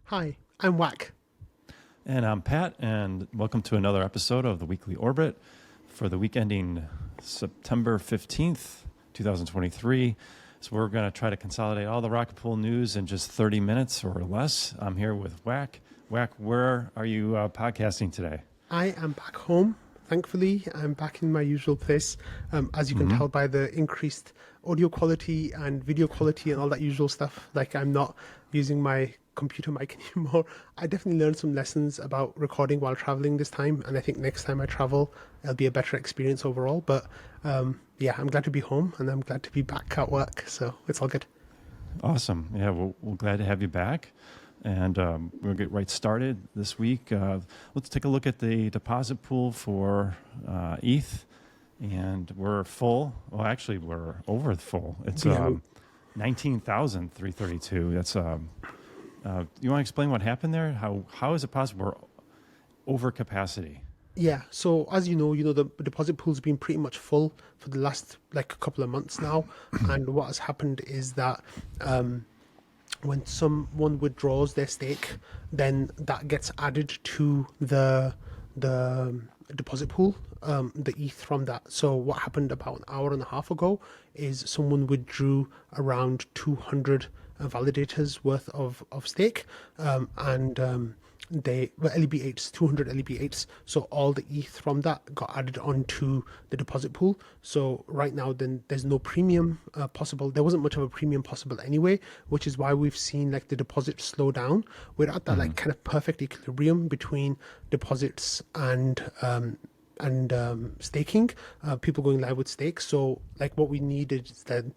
Hi, I'm Whack. And I'm Pat, and welcome to another episode of the Weekly Orbit for the week ending September 15th, 2023. So we're going to try to consolidate all the rocket pool news in just 30 minutes or less. I'm here with Whack. Whack, where are you podcasting today? I am back home. Thankfully, I'm back in my usual place. As you can tell by the increased audio quality and video quality and all that usual stuff, like I'm not using my computer mic anymore. I definitely learned some lessons about recording while traveling this time, and I think next time I travel, it'll be a better experience overall. But yeah, I'm glad to be home, and I'm glad to be back at work, so it's all good. Awesome. Yeah, we're glad to have you back. And we'll get right started this week. Let's take a look at the deposit pool for ETH. And we're full. Well, actually, we're over full. It's 19,332. That's you want to explain what happened there? How is it possible we're over capacity? Yeah, so as you know, the deposit pool's been pretty much full for the last like a couple of months now. And what has happened is that when someone withdraws their stake, then that gets added to the deposit pool, the ETH from that. So what happened about an hour and a half ago is someone withdrew around 200 validators worth of stake, and they were LEB8s, 200 LEB8s. So all the ETH from that got added onto the deposit pool. So right now, then there's no premium possible. There wasn't much of a premium possible anyway, which is why we've seen like the deposits slow down. We're at that like kind of perfect equilibrium between deposits and staking. People going live with stakes. So like what we need is then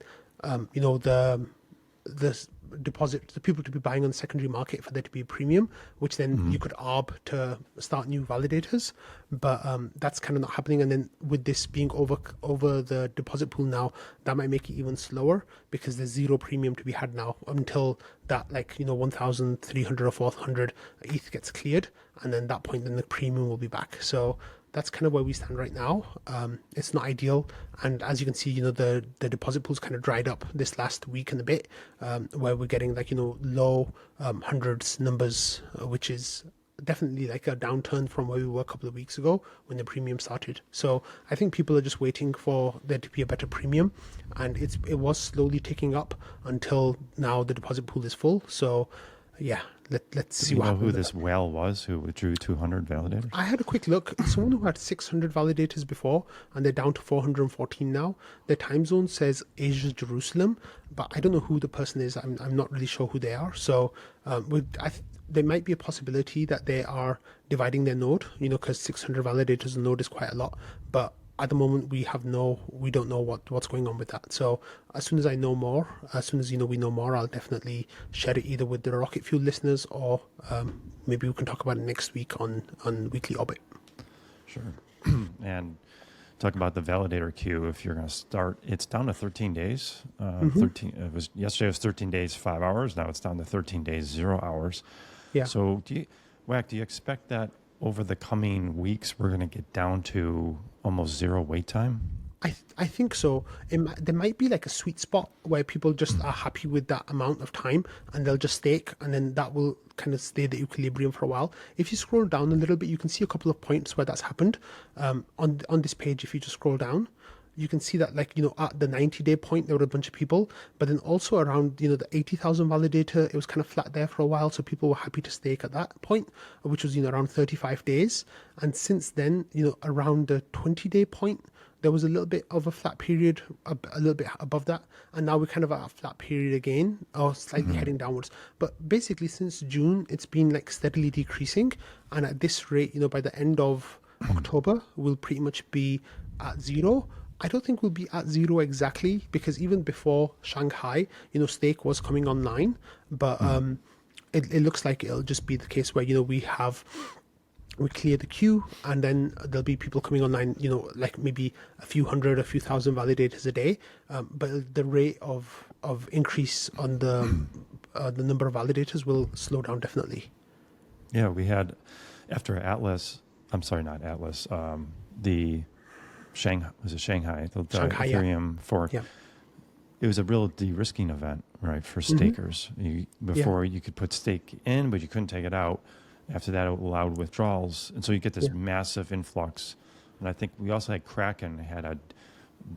the people to be buying on the secondary market for there to be a premium, which then you could arb to start new validators, but that's kind of not happening. And then with this being over the deposit pool now, that might make it even slower because there's zero premium to be had now until that 1,300 or 400 ETH gets cleared, and then that point then the premium will be back. So that's kind of where we stand right now. It's not ideal, and as you can see, the deposit pool's kind of dried up this last week and a bit, where we're getting low hundreds numbers, which is definitely like a downturn from where we were a couple of weeks ago when the premium started. So I think people are just waiting for there to be a better premium, and it was slowly ticking up until now the deposit pool is full. So yeah, let's see what happens. Do you know who this whale was who withdrew 200 validators? I had a quick look. Someone who had 600 validators before, and they're down to 414 now. Their time zone says Asia, Jerusalem, but I don't know who the person is. I'm not really sure who they are. So there might be a possibility that they are dividing their node, because 600 validators a node is quite a lot. But at the moment, we don't know what's going on with that. So as soon as I know more, as soon as we know more, I'll definitely share it either with the Rocket Fuel listeners or maybe we can talk about it next week on Weekly Orbit. Sure. And talk about the validator queue. If you're going to start, it's down to 13 days. 13. Yesterday was 13 days, 5 hours. Now it's down to 13 days, 0 hours. Yeah. So do you expect that over the coming weeks we're going to get down to almost zero wait time? I think so. There might be like a sweet spot where people just are happy with that amount of time and they'll just stake, and then that will kind of stay the equilibrium for a while. If you scroll down a little bit, you can see a couple of points where that's happened. On this page, if you just scroll down, you can see that at the 90-day point there were a bunch of people, but then also around the 80,000 validator, it was kind of flat there for a while, so people were happy to stake at that point, which was around 35 days. And since then, around the 20-day point, there was a little bit of a flat period, a little bit above that, and now we're kind of at a flat period again, or slightly heading downwards. But basically, since June, it's been steadily decreasing, and at this rate, by the end of October, we'll pretty much be at zero. I don't think we'll be at zero exactly, because even before Shanghai, stake was coming online, but it looks like it'll just be the case where we clear the queue, and then there'll be people coming online, maybe a few hundred, a few thousand validators a day. But the rate of increase on the number of validators will slow down definitely. Yeah, we had after Atlas. I'm sorry, not Atlas. The Shanghai. The Shanghai, Ethereum fork. Yeah. It was a real de-risking event right, for stakers. Before you could put stake in, but you couldn't take it out. After that, it allowed withdrawals. And so you get this massive influx. And I think we also had Kraken had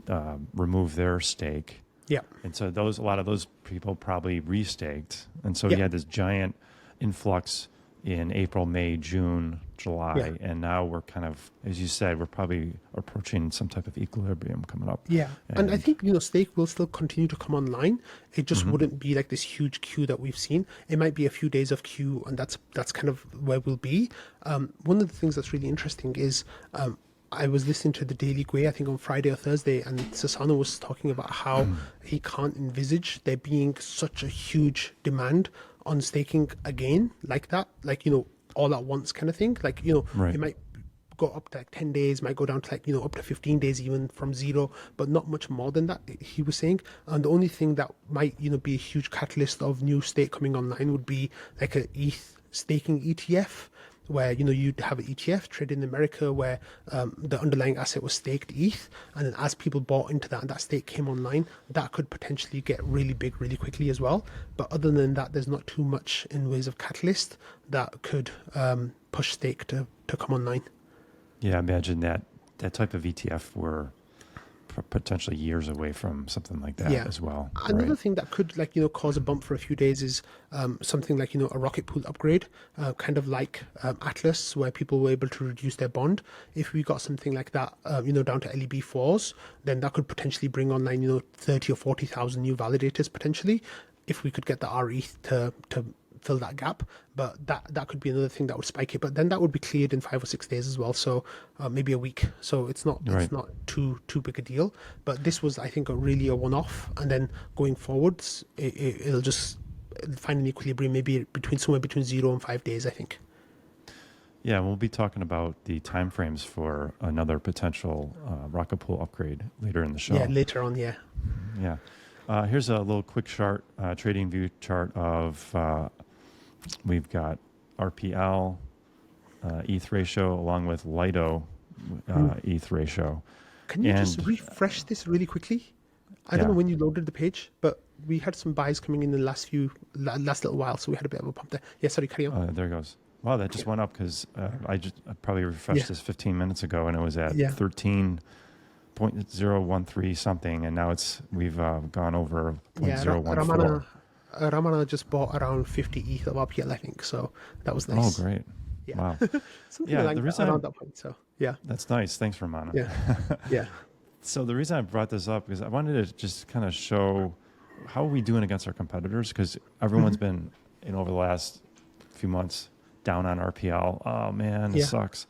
to remove their stake. Yeah. And so a lot of those people probably restaked. And so you had this giant influx in April, May, June, July. Yeah. And now we're kind of, as you said, we're probably approaching some type of equilibrium coming up. Yeah. And I think, stake will still continue to come online. It just wouldn't be like this huge queue that we've seen. It might be a few days of queue, and that's kind of where we'll be. One of the things that's really interesting is I was listening to the Daily Gwei, I think on Friday or Thursday, and Sassano was talking about how he can't envisage there being such a huge demand on staking again, like that, like, all at once kind of thing. Like, Right. it might go up to like 10 days, might go down to like, up to 15 days even from zero, but not much more than that, he was saying. And the only thing that might, be a huge catalyst of new stake coming online would be like a ETH staking ETF, where you'd have an ETF traded in America where the underlying asset was staked ETH, and then as people bought into that and that stake came online, that could potentially get really big really quickly as well. But other than that, there's not too much in ways of catalyst that could push stake to come online. Yeah, imagine that type of ETF were potentially years away from something like that as well. Another thing that could cause a bump for a few days is something like a rocket pool upgrade, kind of like Atlas, where people were able to reduce their bond. If we got something like that down to LEB4s, then that could potentially bring online 30 or 40,000 new validators potentially, if we could get the rETH to fill that gap. But that could be another thing that would spike it, but then that would be cleared in 5 or 6 days as well, so maybe a week, so it's not too big a deal. But this was, I think, a one-off, and then going forwards it'll just find an equilibrium, maybe somewhere between 0 and 5 days, I think. Yeah, we'll be talking about the timeframes for another potential rocket pool upgrade later in the show. Yeah, later on. Here's a little quick chart, trading view chart of we've got RPL, ETH ratio, along with LIDO ETH ratio. Can you just refresh this really quickly? I don't know when you loaded the page, but we had some buys coming in the last little while, so we had a bit of a pump there. Yeah, sorry, carry on. There it goes. Wow, that just went up because I probably refreshed this 15 minutes ago, and it was at 13.013 something, and now we've gone over 0.014. Ramana just bought around 50 ETH of RPL, I think, so that was nice. Oh, great. Yeah. Wow. Something like around that point, so yeah. That's nice. Thanks, Ramana. Yeah. So the reason I brought this up is I wanted to just kind of show how are we doing against our competitors, because everyone's been, over the last few months, down on RPL. Oh, man, it sucks.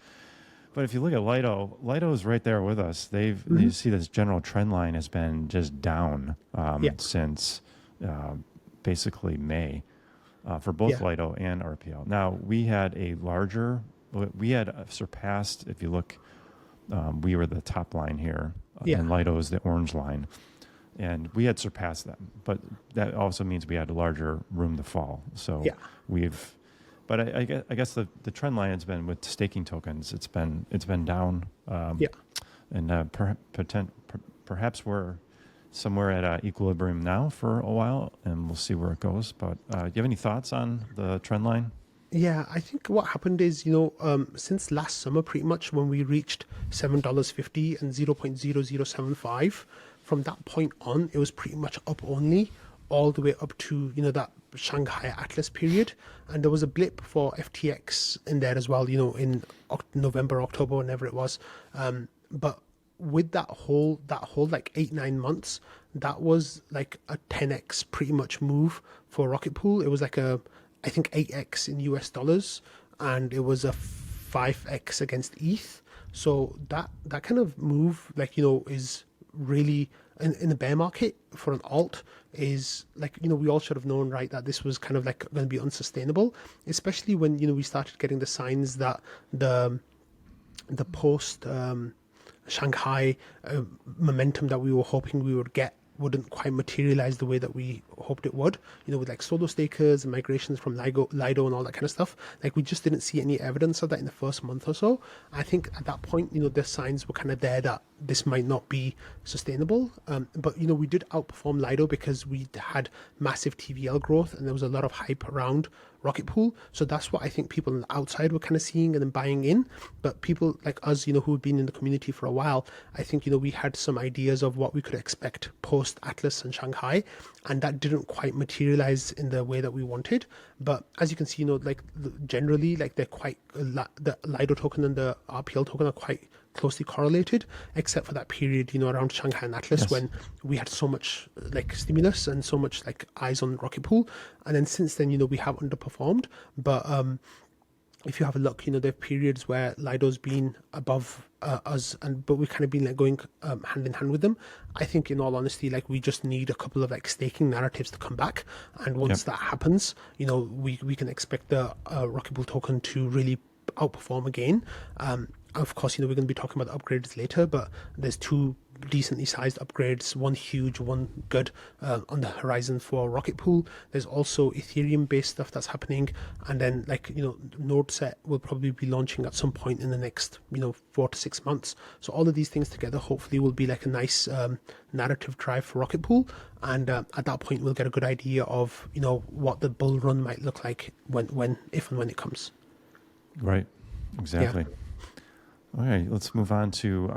But if you look at Lido is right there with us. You see this general trend line has been just down since basically May for both Lido and RPL. Now, we had surpassed, if you look, we were the top line here, and Lido is the orange line. And we had surpassed them, but that also means we had a larger room to fall. So but I guess the trend line has been with staking tokens. It's been down. And perhaps we're somewhere at equilibrium now for a while, and we'll see where it goes. But do you have any thoughts on the trend line? Yeah, I think what happened is, since last summer, pretty much when we reached $7.50 and 0.0075, from that point on, it was pretty much up only, all the way up to, that Shanghai Atlas period. And there was a blip for FTX in there as well, in November, October, whenever it was. But with that whole like 8-9 months, that was like a 10x pretty much move for Rocket Pool. It was like I think 8x in US dollars, and it was a 5x against ETH. So that kind of move, is really in the bear market for an alt is we all should have known, right, that this was kind of going to be unsustainable, especially when we started getting the signs that the post Shanghai momentum that we were hoping we would get wouldn't quite materialize the way that we hoped it would, with solo stakers and migrations from Lido and all that kind of stuff. We just didn't see any evidence of that in the first month or so. I think at that point, the signs were kind of there that this might not be sustainable. But we did outperform Lido because we had massive TVL growth and there was a lot of hype around Rocket Pool. So that's what I think people on the outside were kind of seeing and then buying in. But people like us, who've been in the community for a while, I think, we had some ideas of what we could expect post Atlas and Shanghai, and that didn't quite materialize in the way that we wanted. But as you can see, generally, they're quite, the Lido token and the RPL token are quite closely correlated, except for that period, around Shanghai and Atlas, when we had so much stimulus and so much eyes on Rocket Pool. And then since then, we have underperformed. But if you have a look, there are periods where Lido's been above us, but we've kind of been going hand in hand with them. I think, in all honesty, we just need a couple of staking narratives to come back, and once that happens, we can expect the Rocket Pool token to really outperform again. Of course, we're going to be talking about the upgrades later, but there's two decently sized upgrades, one huge, one good, on the horizon for Rocket Pool. There's also Ethereum based stuff that's happening, and then Node Set will probably be launching at some point in the next 4 to 6 months. So all of these things together hopefully will be a nice narrative drive for Rocket Pool, and at that point we'll get a good idea of what the bull run might look like if and when it comes. Right, exactly. Yeah. All right, let's move on to,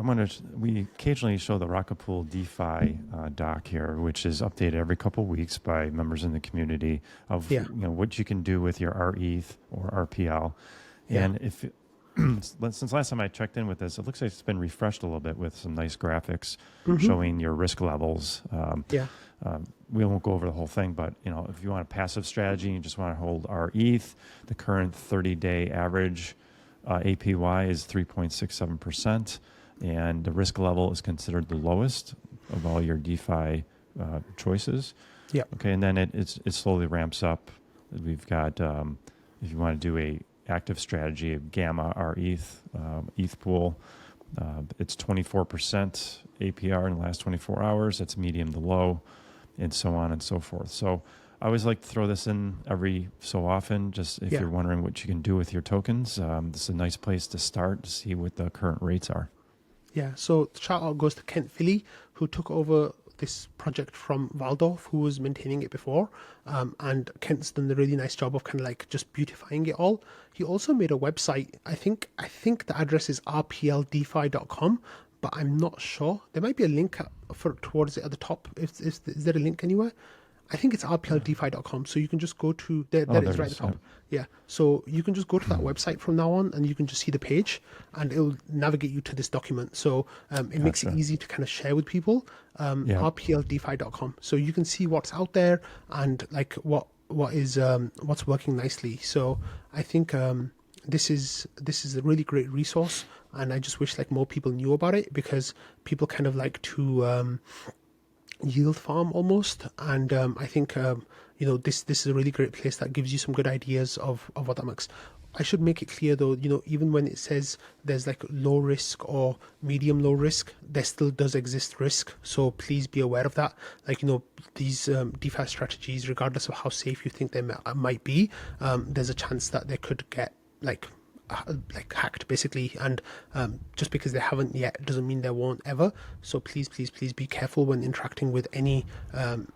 we occasionally show the Rocket Pool DeFi doc here, which is updated every couple of weeks by members in the community of what you can do with your rETH or RPL. And if since last time I checked in with this, it looks like it's been refreshed a little bit with some nice graphics showing your risk levels. We won't go over the whole thing, but if you want a passive strategy, you just want to hold rETH, the current 30-day average APY is 3.67%, and the risk level is considered the lowest of all your DeFi choices. Yeah. Okay, and then it slowly ramps up. We've got, if you want to do a active strategy of Gamma rETH, ETH pool, it's 24% APR in the last 24 hours. That's medium to low, and so on and so forth. So I always like to throw this in every so often, just if you're wondering what you can do with your tokens. This is a nice place to start to see what the current rates are. Yeah, so the shout out goes to Kent Philly, who took over this project from Waldorf, who was maintaining it before. And Kent's done a really nice job of kind of just beautifying it all. He also made a website. I think the address is rpldefi.com, but I'm not sure. There might be a link towards it at the top. Is there a link anywhere? I think it's rpldefi.com, so you can just go to there. That is right at the top. Yeah, so you can just go to that website from now on, and you can just see the page, and it'll navigate you to this document. So it makes it easy to kind of share with people. rpldefi.com, so you can see what's out there and what's working nicely. So I think this is a really great resource, and I just wish more people knew about it, because people kind of like to yield farm almost, and I think this is a really great place that gives you some good ideas of what that makes. I should make it clear though, even when it says there's low risk or medium low risk, there still does exist risk, so please be aware of that. These DeFi strategies, regardless of how safe you think they might be, there's a chance that they could get hacked basically, and just because they haven't yet doesn't mean they won't ever. So please be careful when interacting with any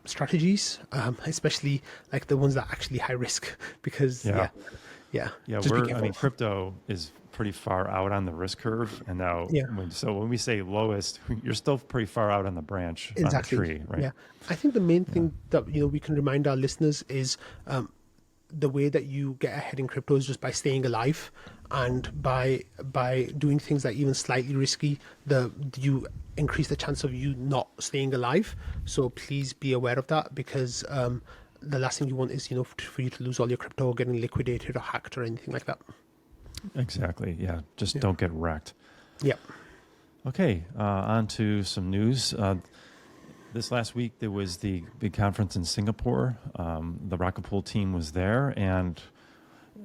strategies, especially the ones that are actually high risk, because crypto is pretty far out on the risk curve, and now when we say lowest, you're still pretty far out on the branch, exactly, on the tree, right? I think the main thing that we can remind our listeners is the way that you get ahead in crypto is just by staying alive, and by doing things that are even slightly risky, you increase the chance of you not staying alive. So please be aware of that, because the last thing you want is for you to lose all your crypto or getting liquidated or hacked or anything like that. Exactly. Yeah. Just don't get wrecked. Yeah. Okay. On to some news. This last week, there was the big conference in Singapore. The Rocket Pool team was there, and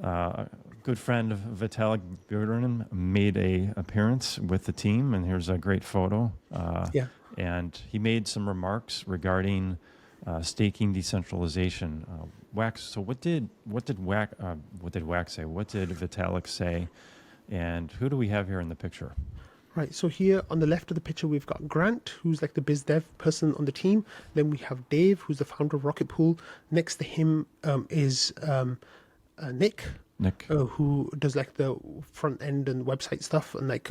a good friend of Vitalik made an appearance with the team, and here's a great photo. And he made some remarks regarding staking decentralization. Wax. So what did Wax say? What did Vitalik say? And who do we have here in the picture? Right, so here on the left of the picture, we've got Grant, who's like the biz dev person on the team. Then we have Dave, who's the founder of Rocket Pool. Next to him is Nick, Nick. who does like the front end and website stuff and like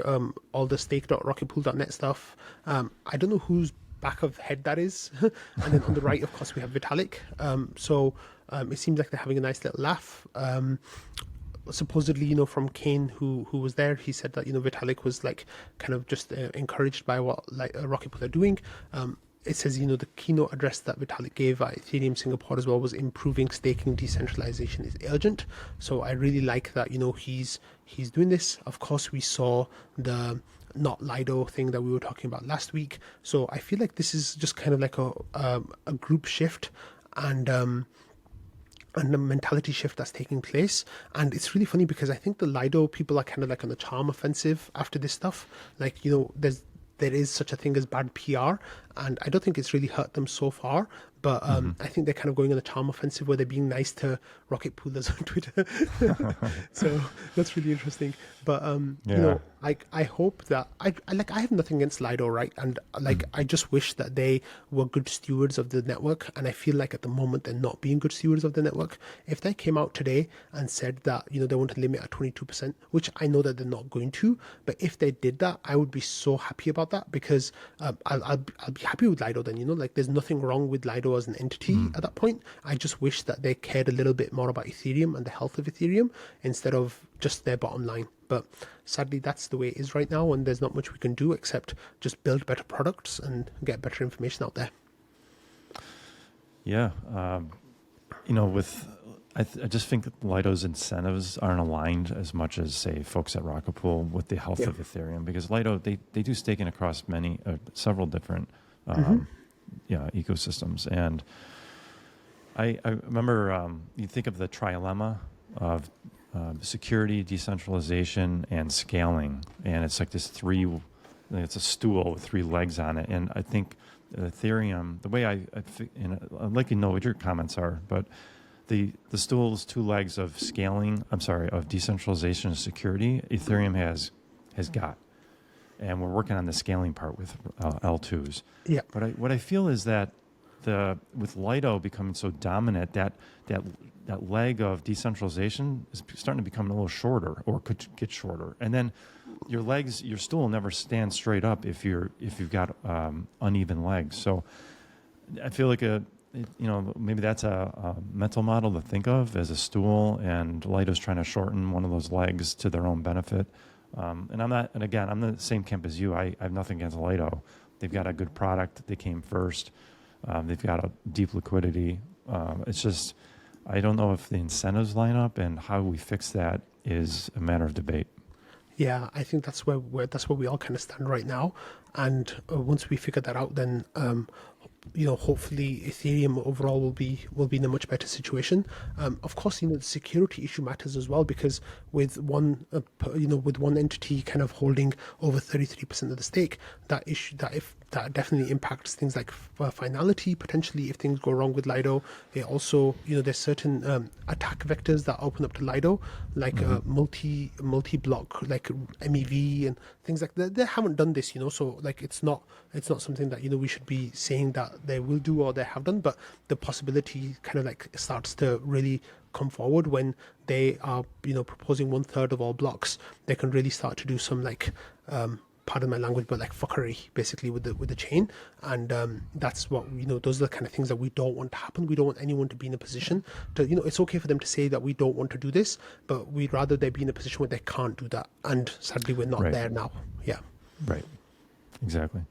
all the stake.rocketpool.net stuff. I don't know whose back of head that is. And then on the right, of course, we have Vitalik. So it seems like they're having a nice little laugh. Supposedly, from Kane, who was there, he said that Vitalik was like kind of just encouraged by what like Rocket Pool are doing. It says the keynote address that Vitalik gave at Ethereum Singapore as well was improving staking decentralization is urgent. So I really like that he's doing this. Of course, we saw the not Lido thing that we were talking about last week. So I feel like this is just kind of like a group shift and the mentality shift that's taking place. And it's really funny because I think the Lido people are kind of like on the charm offensive after this stuff. Like, there is such a thing as bad PR, and I don't think it's really hurt them so far. But I think they're kind of going on the charm offensive where they're being nice to Rocket Poolers on Twitter. So that's really interesting. But I hope that I have nothing against Lido, right? And I just wish that they were good stewards of the network. And I feel like at the moment they're not being good stewards of the network. If they came out today and said that they want to limit at 22%, which I know that they're not going to, but if they did that, I would be so happy about that because I'll be happy with Lido then. There's nothing wrong with Lido as an entity at that point. I just wish that they cared a little bit more about Ethereum and the health of Ethereum instead of just their bottom line. But sadly, that's the way it is right now, and there's not much we can do except just build better products and get better information out there. Yeah, I just think that Lido's incentives aren't aligned as much as, say, folks at Rocket Pool with the health of Ethereum, because Lido, they do staking across several different ecosystems. And I remember you think of the trilemma of security, decentralization, and scaling. And it's like it's a stool with three legs on it. And I think Ethereum, the way I'd like to know what your comments are, but the stool's two legs of of decentralization and security, Ethereum has got. And we're working on the scaling part with L2s. Yeah. But what I feel is that with Lido becoming so dominant, that leg of decentralization is starting to become a little shorter, or could get shorter. And then your stool never stands straight up if you've got uneven legs. So I feel like maybe that's a mental model to think of as a stool, and Lido's trying to shorten one of those legs to their own benefit. And I'm the same camp as you. I have nothing against Lido. They've got a good product. They came first. They've got a deep liquidity. It's just, I don't know if the incentives line up, and how we fix that is a matter of debate. Yeah, I think that's where we all kind of stand right now. And once we figure that out, then hopefully Ethereum overall will be in a much better situation. Of course, the security issue matters as well, because with one entity kind of holding over 33% of the stake, that definitely impacts things like finality. Potentially, if things go wrong with Lido, it also there's certain attack vectors that open up to Lido, like multi-block, like MEV and things like that. They haven't done this, so like it's not something that we should be saying that they will do or they have done, but the possibility kind of like starts to really come forward when they are proposing 1/3 of all blocks. They can really start to do some like pardon my language, but like fuckery basically with the chain. And that's what those are the kind of things that we don't want to happen. We don't want anyone to be in a position to it's okay for them to say that we don't want to do this, but we'd rather they be in a position where they can't do that, and sadly we're not there now. Right, exactly.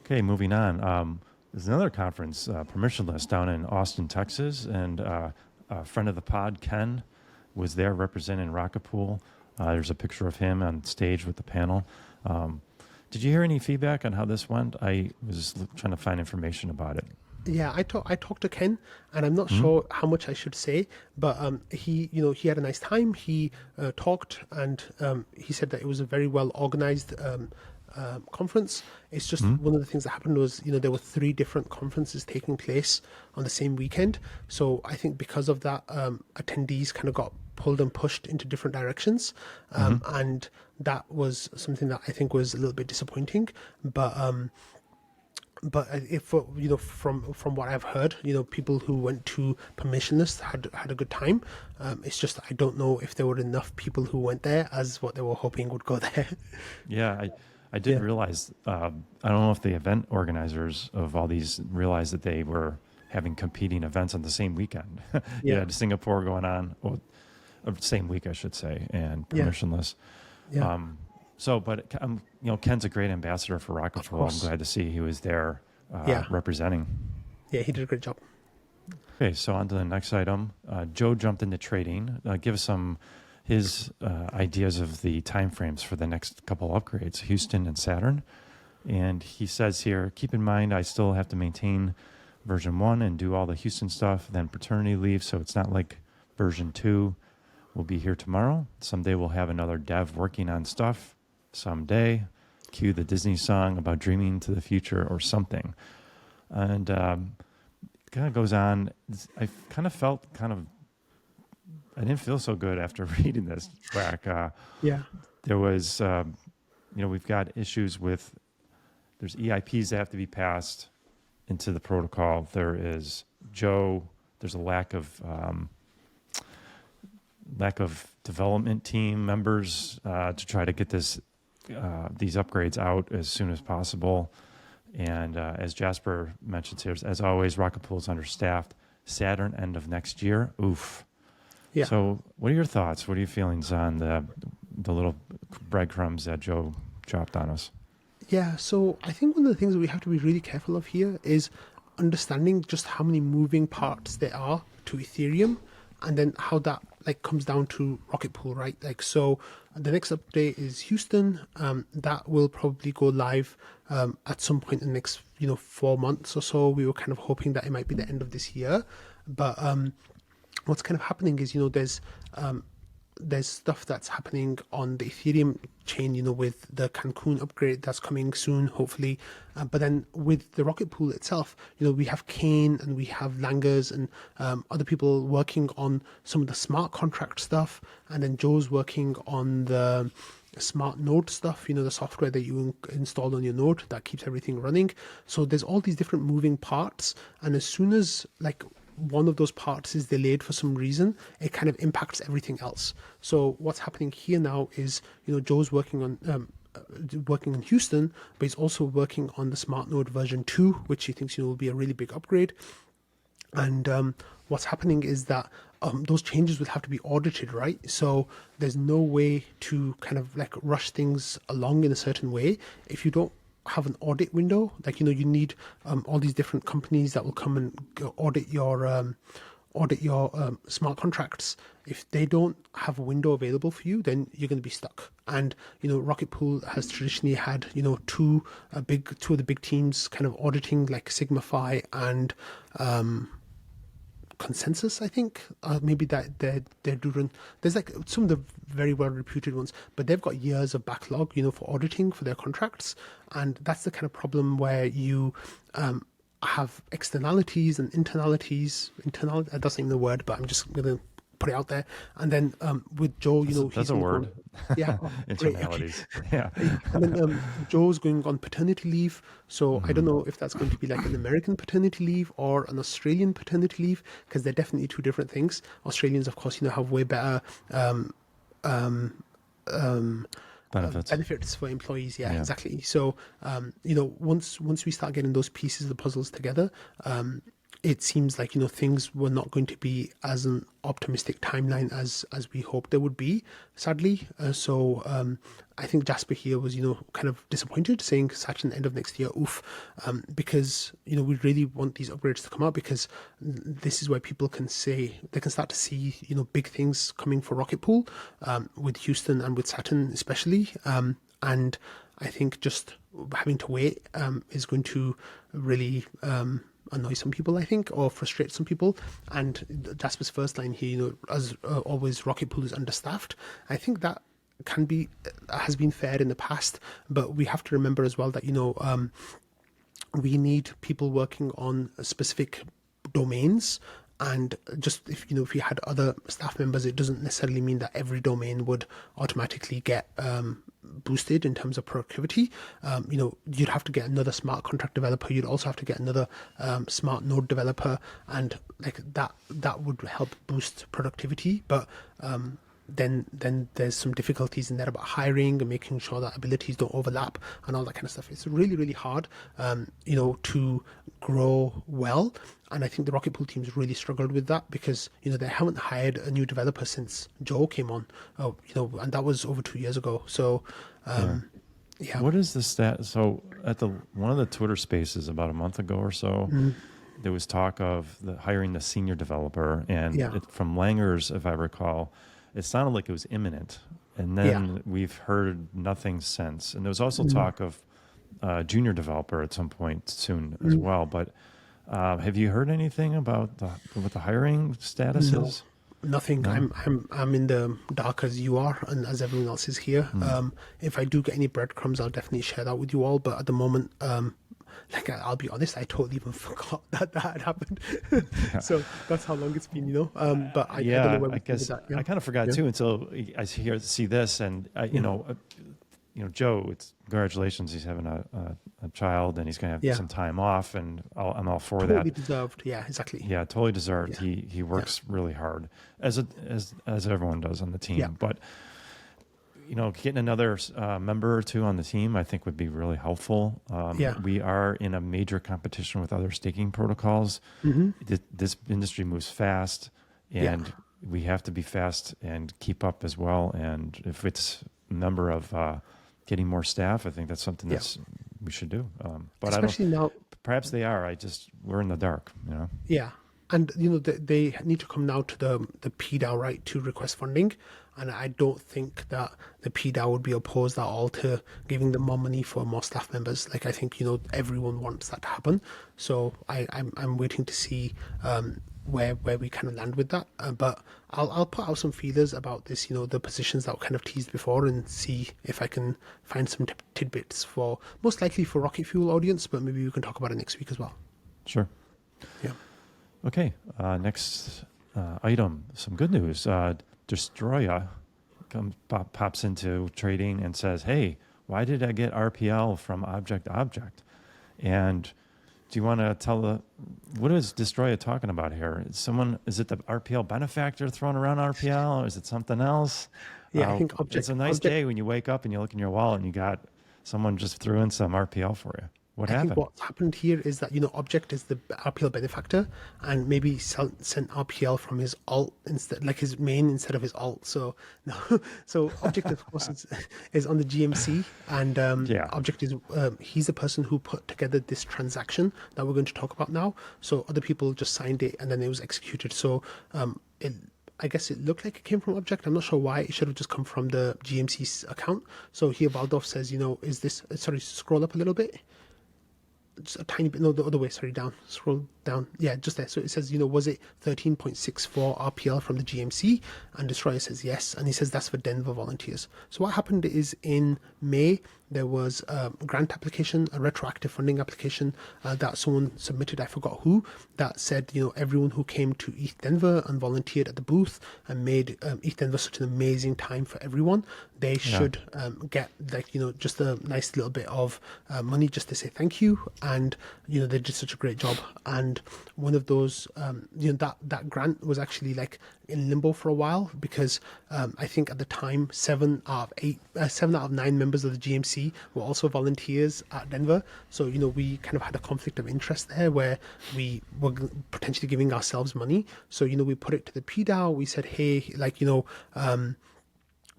Okay, moving on. There's another conference, Permissionless, down in Austin, Texas, and a friend of the pod, Ken, was there representing Rocket Pool. There's a picture of him on stage with the panel. Did you hear any feedback on how this went? I was trying to find information about it. Yeah, I talked to Ken, and I'm not sure how much I should say, but he had a nice time. He talked, and he said that it was a very well organized conference. It's just one of the things that happened was there were 3 different conferences taking place on the same weekend. So I think because of that, attendees kind of got pulled and pushed into different directions, and that was something that I think was a little bit disappointing. But if from what I've heard, people who went to Permissionless had a good time. It's just I don't know if there were enough people who went there as what they were hoping would go there. Yeah, I didn't realize. I don't know if the event organizers of all these realized that they were having competing events on the same weekend. You had Singapore going on, same week I should say, and Permissionless. Yeah. But Ken's a great ambassador for Rocket Pool. I'm glad to see he was there representing. Yeah, he did a great job. Okay, so on to the next item. Joe jumped into trading. Give us his ideas of the timeframes for the next couple upgrades, Houston and Saturn. And he says here, keep in mind, I still have to maintain version 1 and do all the Houston stuff, then paternity leave. So it's not like version 2 will be here tomorrow. Someday we'll have another dev working on stuff. Someday, cue the Disney song about dreaming to the future or something. And kind of goes on. I kind of felt I didn't feel so good after reading this back. There was, we've got issues with, there's EIPs that have to be passed into the protocol. There is there's a lack of development team members to try to get these upgrades out as soon as possible. And as Jasper mentions here, as always, Rocket Pool is understaffed. Saturn end of next year. Oof. Yeah. So what are your thoughts? What are your feelings on the little breadcrumbs that Joe dropped on us? Yeah, so I think one of the things that we have to be really careful of here is understanding just how many moving parts there are to Ethereum, and then how that comes down to Rocket Pool, right? So the next update is Houston. That will probably go live at some point in the next 4 months or so. We were kind of hoping that it might be the end of this year, but what's kind of happening is there's stuff that's happening on the Ethereum chain, with the Cancun upgrade that's coming soon, hopefully. But then with the Rocket Pool itself, we have Kane and we have Langers and other people working on some of the smart contract stuff. And then Joe's working on the Smartnode stuff, the software that you install on your node that keeps everything running. So there's all these different moving parts. And as soon as one of those parts is delayed for some reason, it kind of impacts everything else. So what's happening here now is, Joe's working on Houston, but he's also working on the Smartnode version 2, which he thinks will be a really big upgrade. And what's happening is that those changes will have to be audited, right? So there's no way to kind of rush things along in a certain way if you don't have an audit window. You need all these different companies that will come and audit your smart contracts. If they don't have a window available for you, then you're going to be stuck. And Rocket Pool has traditionally had two of the big teams kind of auditing, like Signify and Consensus, I think. Maybe that they're doing. There's some of the very well reputed ones, but they've got years of backlog, for auditing for their contracts, and that's the kind of problem where you have externalities and internalities. That's not even the word, but I'm just gonna put it out there. And then with Joe, that's a word. Yeah, internalities. Okay. Yeah. And then Joe's going on paternity leave, so I don't know if that's going to be an American paternity leave or an Australian paternity leave, because they're definitely two different things. Australians, of course, have way better benefits for employees. Yeah, exactly. So once we start getting those pieces of the puzzles together, it seems like things were not going to be as an optimistic timeline as we hoped they would be, sadly. So I think Jasper here was kind of disappointed, saying Saturn end of next year, oof, because we really want these upgrades to come out, because this is where people can start to see big things coming for Rocket Pool, with Houston and with Saturn especially, and I think just having to wait is going to really annoy some people, I think, or frustrate some people. And Jasper's first line here, as always, Rocket Pool is understaffed. I think that has been fair in the past, but we have to remember as well that we need people working on specific domains, And just if you had other staff members, it doesn't necessarily mean that every domain would automatically get boosted in terms of productivity. You'd have to get another smart contract developer. You'd also have to get another smart node developer, and like that would help boost productivity. But then there's some difficulties in there about hiring and making sure that abilities don't overlap and all that kind of stuff. It's really, really hard, to grow well. And I think the Rocket Pool team's really struggled with that because, they haven't hired a new developer since Joe came on, and that was over 2 years ago. So, yeah. What is the stat? So at one of the Twitter spaces about a month ago or so, there was talk of hiring the senior developer, and from Langer's, if I recall, it sounded like it was imminent, and then we've heard nothing since. And there was also talk of junior developer at some point soon as well. But have you heard anything about what the hiring status is? Nothing. No. I'm in the dark as you are, and as everyone else is here. If I do get any breadcrumbs, I'll definitely share that with you all. But at the moment, I'll be honest, I totally even forgot that had happened. So that's how long it's been, But I don't know where I guess that. I kind of forgot too until I see this, and Joe, it's congratulations. He's having a child, and he's going to have some time off, and I'm all for that. Totally deserved. Yeah, exactly. Yeah, totally deserved. Yeah. He works really hard, as everyone does on the team. Yeah. But getting another member or two on the team, I think, would be really helpful. We are in a major competition with other staking protocols. This industry moves fast, and we have to be fast and keep up as well. And if it's a number of getting more staff, I think that's something we should do. But especially now, perhaps they are. We're in the dark. Yeah. And they need to come now to the PDAO, right, to request funding, and I don't think that the PDAO would be opposed at all to giving them more money for more staff members. Like I think everyone wants that to happen, so I'm waiting to see where we kind of land with that. But I'll put out some feelers about this, the positions that were kind of teased before, and see if I can find some tidbits for most likely for Rocket Fuel audience, but maybe we can talk about it next week as well. Sure. Yeah. Okay, next item, some good news. Destroya pops into trading and says, hey, why did I get RPL from object? And do you want to tell what is Destroya talking about here? Is it the RPL benefactor throwing around RPL, or is it something else? Yeah, I think object. It's a nice day when you wake up and you look in your wallet and you got someone just threw in some RPL for you. What happened? I think what's happened here is that, Object is the RPL benefactor, and maybe sent RPL from his alt instead, like his main instead of his alt. So no, so Object of course is on the GMC, and Object is he's the person who put together this transaction that we're going to talk about now. So other people just signed it and then it was executed. So I guess it looked like it came from Object. I'm not sure why. It should have just come from the GMC's account. So here Valdorf says, is this? Sorry, scroll up a little bit. Just a tiny bit, no, the other way, sorry, down, scroll down, yeah, just there. So it says, was it 13.64 RPL from the GMC? And Destroyer says yes, and he says that's for Denver volunteers. So what happened is in May, there was a grant application, a retroactive funding application that someone submitted, I forgot who, that said, everyone who came to ETHDenver and volunteered at the booth and made ETHDenver such an amazing time for everyone, they should get just a nice little bit of money just to say thank you. And, they did such a great job. And one of those, that grant was actually in limbo for a while because I think at the time 7 out of 9 members of the GMC were also volunteers at Denver. So we kind of had a conflict of interest there where we were potentially giving ourselves money. So we put it to the PDAO. We said, hey,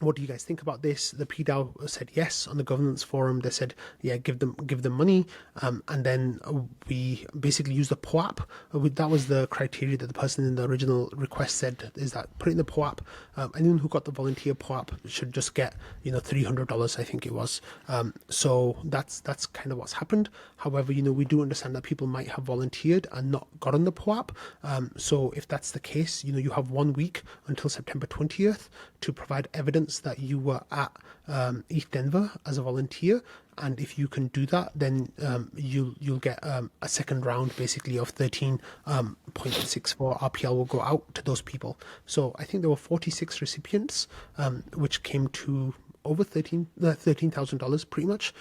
what do you guys think about this? The PDAO said yes. On the governance forum, they said, yeah, give them money. And then we basically used the POAP. That was the criteria that the person in the original request said, is that put it in the POAP. Anyone who got the volunteer POAP should just get, $300, I think it was. So that's kind of what's happened. However, we do understand that people might have volunteered and not gotten the POAP. So if that's the case, you have 1 week until September 20th to provide evidence evidence that you were at ETHDenver as a volunteer, and if you can do that, then you'll get a second round basically of 13.64 RPL will go out to those people. So I think there were 46 recipients, which came to over $13,000 pretty much.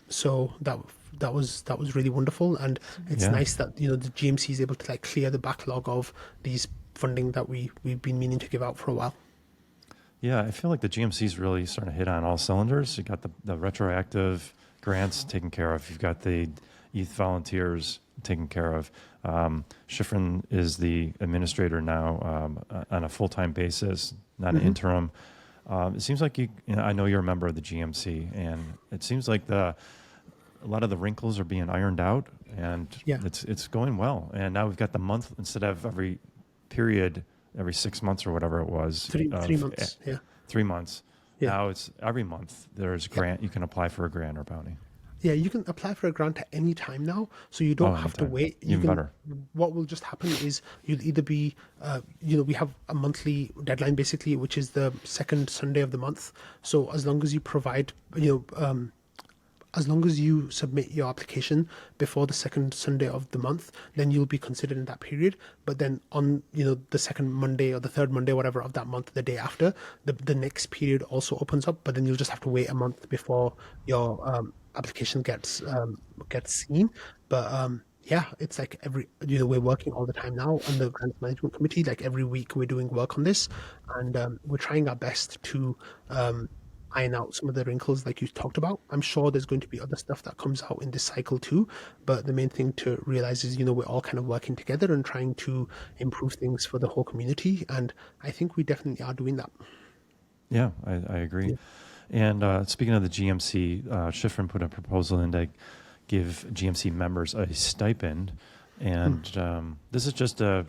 So that was really wonderful, and it's nice that the GMC is able to like clear the backlog of these funding that we've been meaning to give out for a while. Yeah, I feel like the GMC is really starting to hit on all cylinders. You got the retroactive grants taken care of. You've got the ETH volunteers taken care of. Schifrin is the administrator now on a full-time basis, not an interim. It seems like I know you're a member of the GMC, and it seems like a lot of the wrinkles are being ironed out, and it's going well. And now we've got the month instead of every period, every 6 months or whatever it was. 3 months, 3 months. Yeah. Now it's every month there's grant. You can apply for a grant or bounty. Yeah, you can apply for a grant at any time now, so you don't have to wait. Even better. What will just happen is you'll either be, we have a monthly deadline basically, which is the second Sunday of the month. So as long as you provide, as long as you submit your application before the second Sunday of the month, then you'll be considered in that period. But then on, the second Monday or the third Monday, whatever of that month, the day after, the next period also opens up, but then you'll just have to wait a month before your application gets seen. But it's like we're working all the time now on the grants management committee. Like every week we're doing work on this, and we're trying our best to iron out some of the wrinkles like you talked about. I'm sure there's going to be other stuff that comes out in this cycle too, but the main thing to realize is we're all kind of working together and trying to improve things for the whole community, and I think we definitely are doing that. Yeah, I agree. And speaking of the GMC, Schifrin put a proposal in to give GMC members a stipend, and this is just a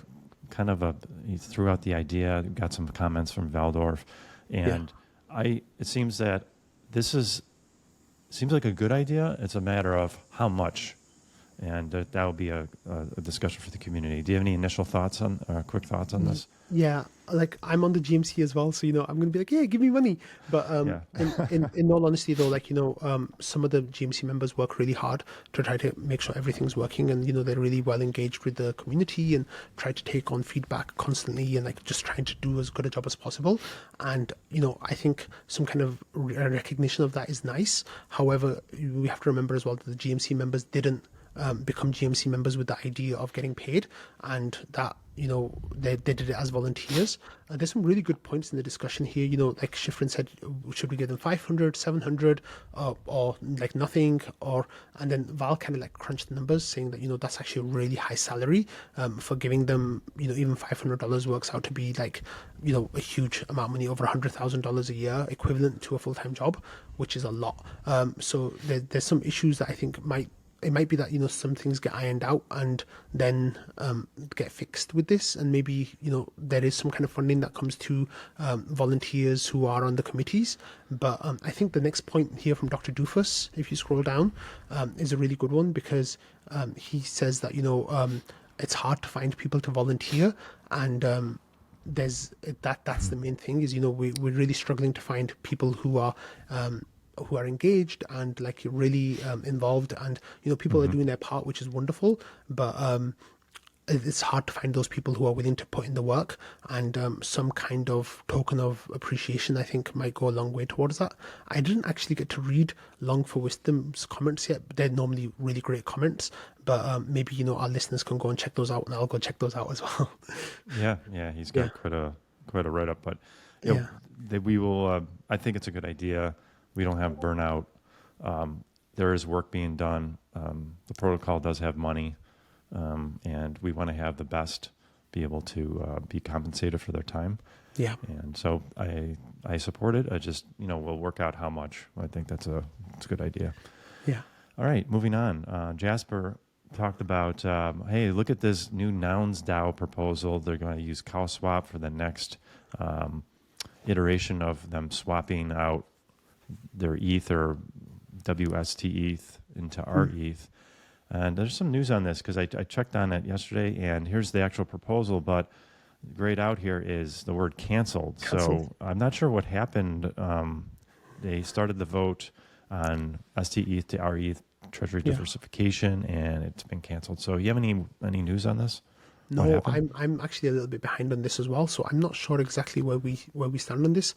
kind of he threw out the idea, got some comments from Valdorf, and it seems that seems like a good idea. It's a matter of how much, and that will be a discussion for the community. Do you have any initial thoughts quick thoughts on this? Yeah, like I'm on the GMC as well, so I'm going to be like, yeah, give me money. But in all honesty, though, some of the GMC members work really hard to try to make sure everything's working, and they're really well engaged with the community and try to take on feedback constantly, and just trying to do as good a job as possible. And I think some kind of recognition of that is nice. However, we have to remember as well that the GMC members didn't become GMC members with the idea of getting paid, and that they did it as volunteers. There's some really good points in the discussion here. Like Schifrin said, should we give them 500, 700, or like nothing? And then Val kind of crunched the numbers, saying that that's actually a really high salary for giving them. Even $500 works out to be a huge amount of money, over $100,000 a year, equivalent to a full-time job, which is a lot. So there's some issues that I think it might be that some things get ironed out and then get fixed with this, and maybe there is some kind of funding that comes to volunteers who are on the committees. But I think the next point here from Dr. Doofus, if you scroll down, is a really good one, because he says that it's hard to find people to volunteer, and that's the main thing is we're really struggling to find people who are engaged and really involved, and people are doing their part, which is wonderful, but it's hard to find those people who are willing to put in the work, and some kind of token of appreciation I think might go a long way towards that. I didn't actually get to read Long for Wisdom's comments yet, but they're normally really great comments, but maybe our listeners can go and check those out, and I'll go check those out as well. yeah he's got quite a write-up, but we will I think it's a good idea. We don't have burnout. There is work being done. The protocol does have money, and we want to have the best be able to be compensated for their time. Yeah. And so I support it. I just we'll work out how much. I think it's a good idea. Yeah. All right, moving on. Jasper talked about hey, look at this new NounsDAO proposal. They're going to use Cowswap for the next iteration of them swapping out their ETH or WST ETH into rETH. And there's some news on this, because I checked on it yesterday, and here's the actual proposal, but grayed out here is the word canceled. Cancelled. So I'm not sure what happened. They started the vote on STETH to rETH treasury Yeah. diversification, and it's been canceled. So you have any news on this? What No, happened? I'm actually a little bit behind on this as well, so I'm not sure exactly where we stand on this.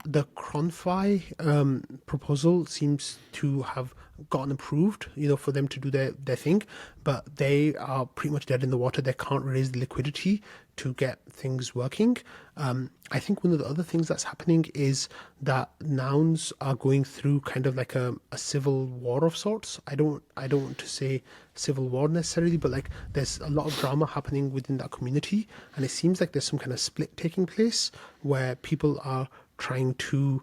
The Cronfi proposal seems to have gotten approved, for them to do their thing, but they are pretty much dead in the water. They can't raise the liquidity to get things working. I think one of the other things that's happening is that nouns are going through kind of like a civil war of sorts. I don't want to say civil war necessarily, but like there's a lot of drama happening within that community, and it seems like there's some kind of split taking place where people are trying to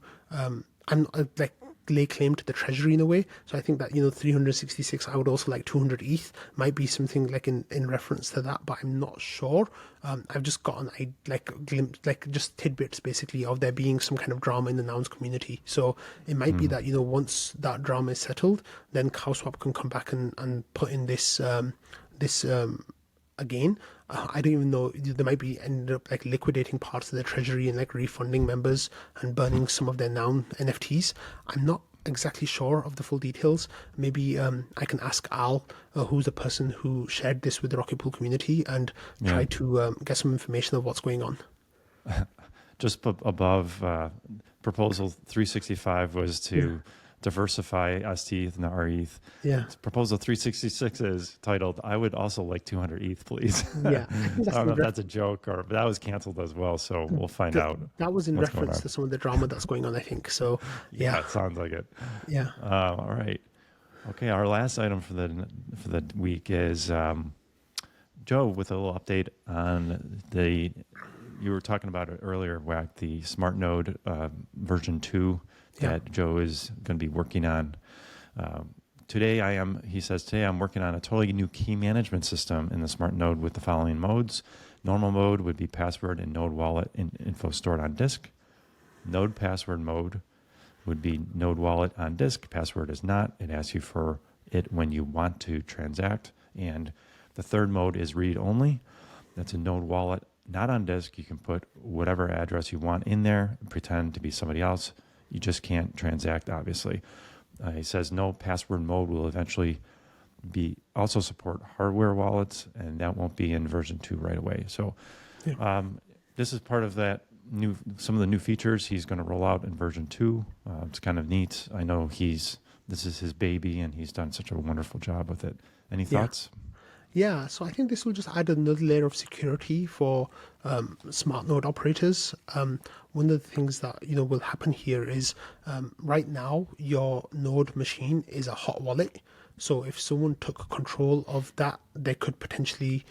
like lay claim to the treasury in a way. So I think that 366, I would also like 200 ETH might be something like in reference to that, but I'm not sure. I've just gotten a glimpse, like just tidbits basically of there being some kind of drama in the nouns community. So it might be that once that drama is settled, then Cowswap can come back and put in this again. I don't even know, they might be ended up like liquidating parts of their treasury and like refunding members and burning some of their noun NFTs. I'm not exactly sure of the full details. Maybe I can ask Al, who's the person who shared this with the Rocket Pool community, and try to get some information of what's going on. Just above proposal 365 was to diversify STETH and rETH. Yeah. Proposal 366 is titled, I would also like 200 ETH, please. Yeah. I don't know if that's a joke, but that was canceled as well. So we'll find out. That was in what's going reference on. to some of the drama that's going on, I think. So, yeah. It sounds like it. Yeah. All right. Okay. Our last item for the week is Joe with a little update on you were talking about it earlier, Wack, the Smartnode version 2 that Joe is going to be working on. He says, today I'm working on a totally new key management system in the Smartnode with the following modes. Normal mode would be password and node wallet info stored on disk. Node password mode would be node wallet on disk. Password is not. It asks you for it when you want to transact. And the third mode is read only. That's a node wallet, not on disk. You can put whatever address you want in there and pretend to be somebody else. You just can't transact, obviously. He says no password mode will eventually also support hardware wallets, and that won't be in version 2 right away. So this is part of some of the new features he's going to roll out in version 2. It's kind of neat. I know this is his baby, and he's done such a wonderful job with it. Any thoughts? Yeah, so I think this will just add another layer of security for smart node operators. One of the things that will happen here is right now your node machine is a hot wallet. So if someone took control of that, they could potentially,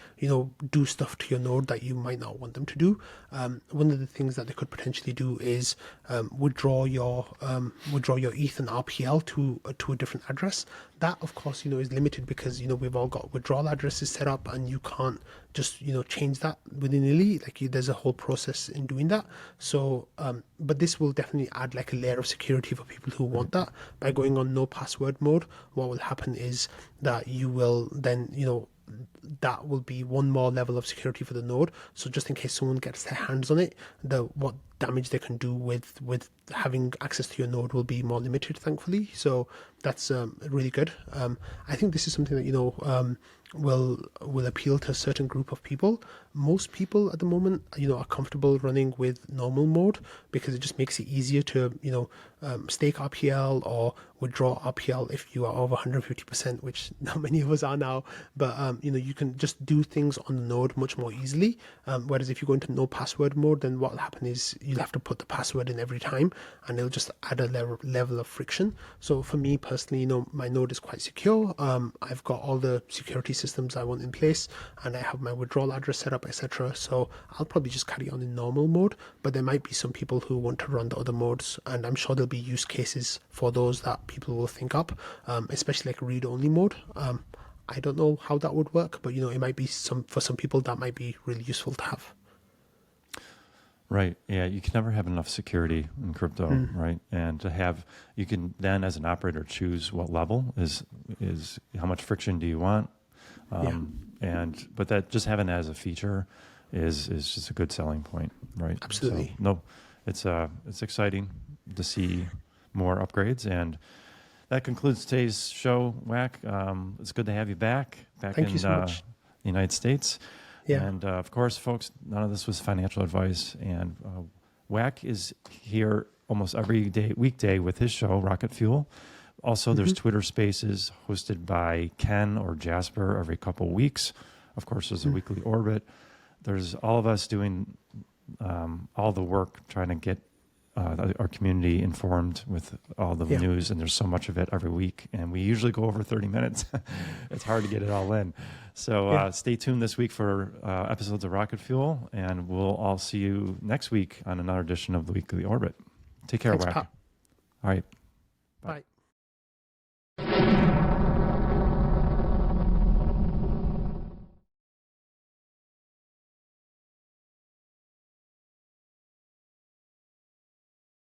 do stuff to your node that you might not want them to do. One of the things that they could potentially do is withdraw your ETH and RPL to a different address. That, of course, is limited because we've all got withdrawal addresses set up, and you can't just change that willy-nilly. Like there's a whole process in doing that. So, but this will definitely add like a layer of security for people who want that. By going on no password mode, what will happen is that you will then that will be one more level of security for the node. So just in case someone gets their hands on it, what damage they can do with having access to your node will be more limited, thankfully. So that's really good. I think this is something that will appeal to a certain group of people. Most people at the moment are comfortable running with normal mode because it just makes it easier to stake RPL or withdraw RPL if you are over 150%, which not many of us are now. But you can just do things on the node much more easily. Whereas if you go into no password mode, then what will happen is you'll have to put the password in every time, and it'll just add a level of friction. So for me personally, my node is quite secure. I've got all the security systems I want in place, and I have my withdrawal address set up, etc. So I'll probably just carry on in normal mode, but there might be some people who want to run the other modes, and I'm sure there'll be use cases for those that people will think up, especially like read-only mode. I don't know how that would work, but it might be for some people that might be really useful to have. Right. Yeah. You can never have enough security in crypto, right? And you can then as an operator choose what level is how much friction do you want. But that just having it as a feature is just a good selling point, right? Absolutely. So, no, it's exciting to see more upgrades, and that concludes today's show, Whack. It's good to have you back Thank in you so much. the United States. Yeah. And of course, folks, none of this was financial advice. And Whack is here almost every weekday with his show, Rocket Fuel. Also, there's Twitter Spaces hosted by Ken or Jasper every couple weeks. Of course, there's a weekly orbit. There's all of us doing all the work trying to get our community informed with all the news, and there's so much of it every week, and we usually go over 30 minutes. It's hard to get it all in. So stay tuned this week for episodes of Rocket Fuel, and we'll all see you next week on another edition of the Weekly Orbit. Take care, Thanks, Whack. Pat. All right. Bye.